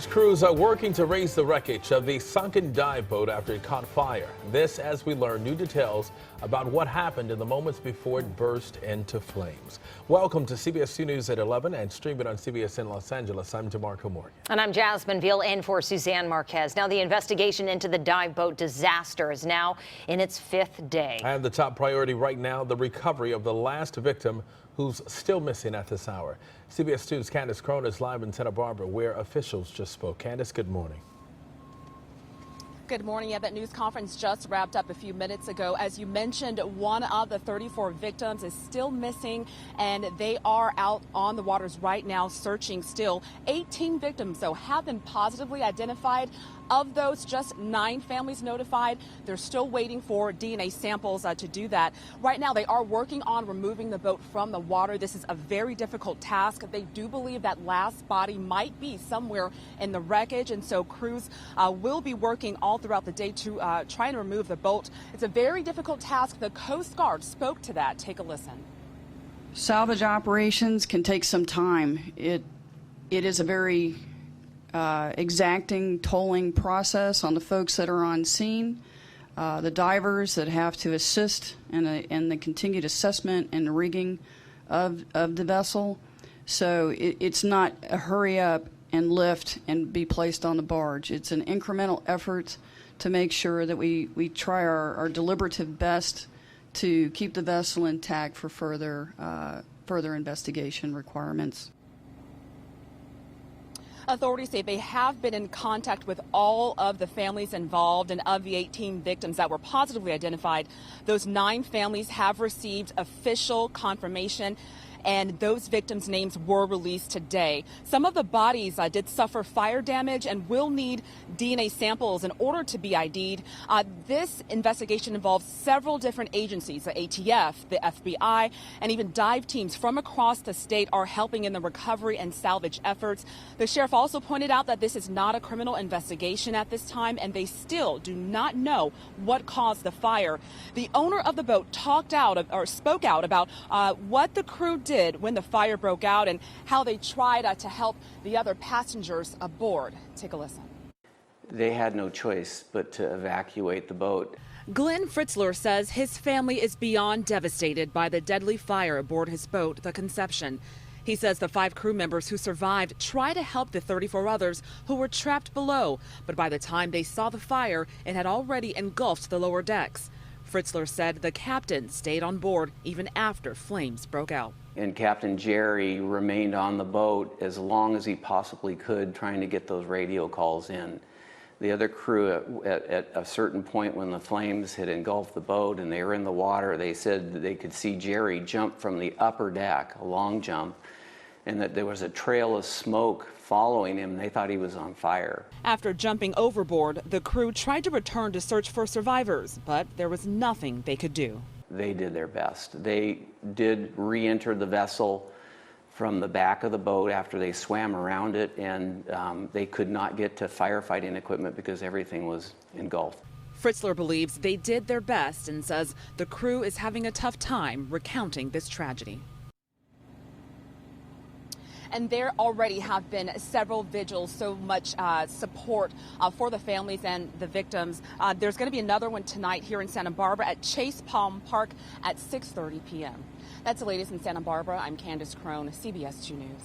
Crews are working to raise the wreckage of the sunken dive boat after it caught fire. This as we learn new details about what happened in the moments before it burst into flames. Welcome to CBS 2 News at 11 and stream it on CBS in Los Angeles. I'm DeMarco Morgan. And I'm Jasmine Veal in for Suzanne Marquez. Now the investigation into the dive boat disaster is now in its 5th day. And the top priority right now, the recovery of the last victim who's still missing at this hour. CBS 2's Kandiss Crone is live in Santa Barbara where officials just spoke. Kandiss, good morning. Good morning. Yeah, that news conference just wrapped up a few minutes ago. As you mentioned, one of the 34 victims is still missing, and they are out on the waters right now searching still. 18 victims, though, have been positively identified. Of those, just 9 families notified. They're still waiting for DNA samples to do that. Right now, they are working on removing the boat from the water. This is a very difficult task. They do believe that last body might be somewhere in the wreckage, and so crews will be working all throughout the day to try and remove the boat. It's a very difficult task. The Coast Guard spoke to that. Take a listen. Salvage operations can take some time. It is a very exacting, tolling process on the folks that are on scene, the divers that have to assist in the continued assessment and the rigging of the vessel. So it's not a hurry up and lift and be placed on the barge. It's an incremental effort to make sure that we try our deliberative best to keep the vessel intact for further investigation requirements. Authorities say they have been in contact with all of the families involved, and of the 18 victims that were positively identified, those 9 families have received official confirmation, and those victims' names were released today. Some of the bodies did suffer fire damage and will need DNA samples in order to be ID'd. This investigation involves several different agencies. The ATF, the FBI, and even dive teams from across the state are helping in the recovery and salvage efforts. The sheriff also pointed out that this is not a criminal investigation at this time, and they still do not know what caused the fire. The owner of the boat spoke out about what the crew did when the fire broke out and how they tried to help the other passengers aboard. Take a listen. They had no choice but to evacuate the boat. Glenn Fritzler says his family is beyond devastated by the deadly fire aboard his boat, the Conception. He says the 5 crew members who survived tried to help the 34 others who were trapped below, but by the time they saw the fire, it had already engulfed the lower decks. Fritzler said the captain stayed on board even after flames broke out. And Captain Jerry remained on the boat as long as he possibly could, trying to get those radio calls in. The other crew, at a certain point when the flames had engulfed the boat and they were in the water, they said that they could see Jerry jump from the upper deck, a long jump, and that there was a trail of smoke following him. They thought he was on fire. After jumping overboard, the crew tried to return to search for survivors, but there was nothing they could do. They did their best. They did re-enter the vessel from the back of the boat after they swam around it, and they could not get to firefighting equipment because everything was engulfed. Fritzler believes they did their best and says the crew is having a tough time recounting this tragedy. And there already have been several vigils, so much support for the families and the victims. There's going to be another one tonight here in Santa Barbara at Chase Palm Park at 6:30 p.m. That's the latest in Santa Barbara. I'm Kandiss Crone, CBS 2 News.